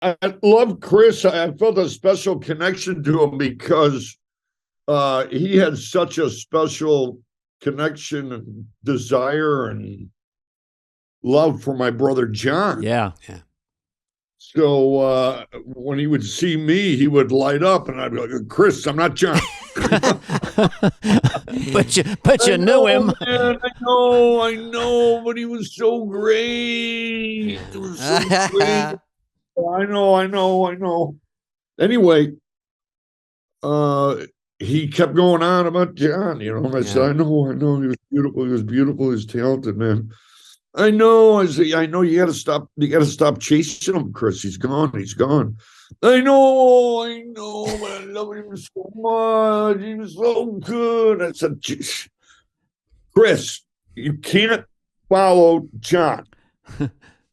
I love Chris. I felt a special connection to him because he had such a special connection and desire and love for my brother John. Yeah. So when he would see me, he would light up, and I'd be like, "Chris, I'm not John." but you knew him. Man, I know, but he was so great. It was so great. I know. Anyway, he kept going on about John, and I said, I know, he was beautiful, he was talented, man. I know. I say, I know you gotta stop chasing him, Chris. He's gone. I know, but I love him so much. He was so good. I said, Chris, you can't follow John.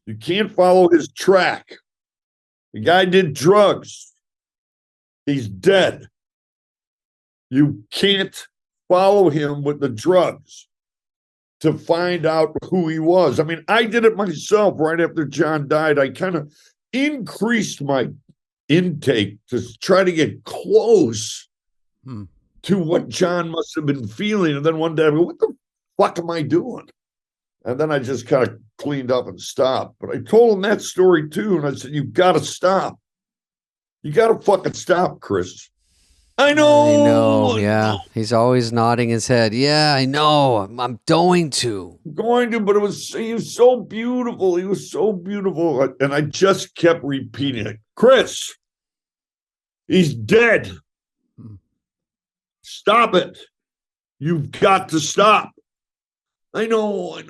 You can't follow his track. The guy did drugs. He's dead. You can't follow him with the drugs to find out who he was. I mean, I did it myself right after John died. I kind of increased my intake to try to get close to what John must have been feeling. And then one day I go, what the fuck am I doing? And then I just kind of cleaned up and stopped. But I told him that story too. And I said, you got to stop. You got to fucking stop, Chris. I know. Yeah. He's always nodding his head. Yeah, I know. I'm going to. But he was so beautiful. He was so beautiful. And I just kept repeating it. Chris, he's dead. Stop it. You've got to stop. I know. It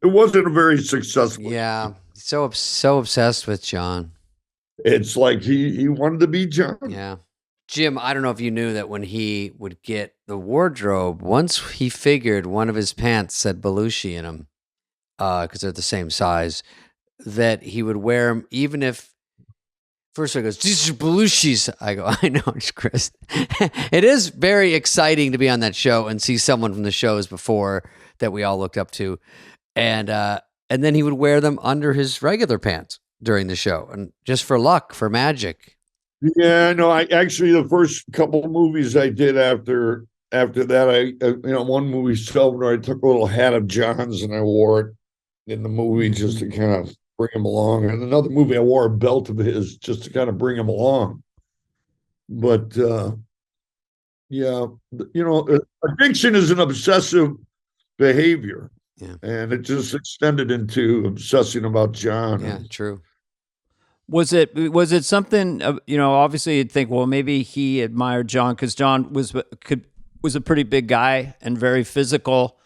wasn't a very successful. Yeah. So obsessed with John. It's like he wanted to be John. Yeah. Jim, I don't know if you knew that when he would get the wardrobe, once he figured one of his pants said Belushi in them, because they're the same size, that he would wear them even if, first he goes, these are Belushi's. I go, I know, it's Chris. It is very exciting to be on that show and see someone from the shows before that we all looked up to. And then he would wear them under his regular pants during the show, and just for luck, for magic. Yeah, no, I actually, the first couple of movies I did after that, one movie, Silver, I took a little hat of John's and I wore it in the movie just to kind of bring him along. And another movie, I wore a belt of his just to kind of bring him along. But addiction is an obsessive behavior. Yeah. And it just extended into obsessing about John. Yeah, true. Was it something, obviously you'd think, well, maybe he admired John because John was a pretty big guy and very physical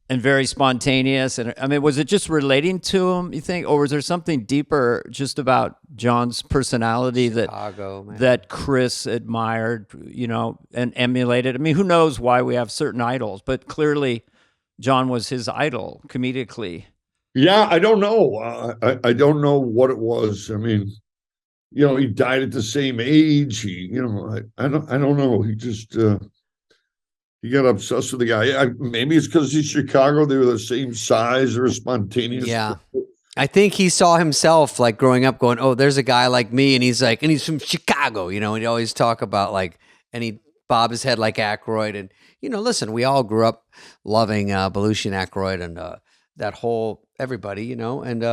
and very spontaneous. And I mean, was it just relating to him, you think? Or was there something deeper just about John's personality that Chris admired, and emulated? I mean, who knows why we have certain idols, but clearly John was his idol comedically. Yeah, I don't know. I don't know what it was. I mean, he died at the same age. I don't know. He just he got obsessed with the guy. Maybe it's because he's Chicago. They were the same size or spontaneous. Yeah, I think he saw himself like growing up, going, "Oh, there's a guy like me," and he's from Chicago. He'd always talk about and he'd bob his head like Aykroyd. And listen, we all grew up loving Belushi and Aykroyd and that whole everybody, and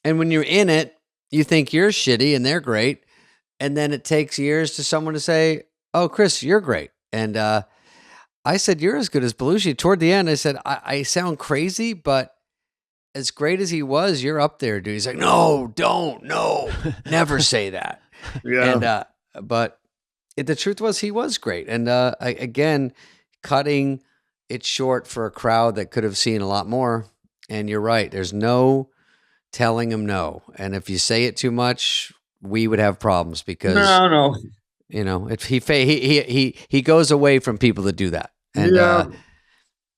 when you're in it, you think you're shitty and they're great. And then it takes years to someone to say, oh, Chris, you're great. And I said, you're as good as Belushi. Toward the end, I said, I sound crazy, but as great as he was, you're up there, dude. He's like, no, never say that. Yeah. And, but the truth was he was great. And again, cutting it short for a crowd that could have seen a lot more. And you're right. There's no telling him no. And if you say it too much, we would have problems because no. If he goes away from people that do that. And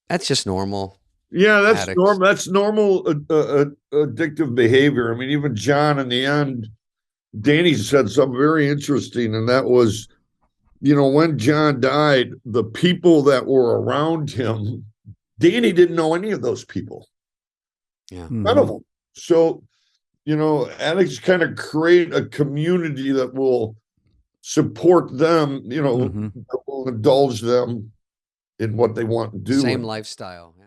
that's just normal. Yeah, that's normal. That's normal addictive behavior. I mean, even John in the end, Danny said something very interesting, and that was, when John died, the people that were around him, Danny didn't know any of those people. Yeah. None of them. So addicts kind of create a community that will support them, that will indulge them in what they want to do. Same lifestyle. Yeah.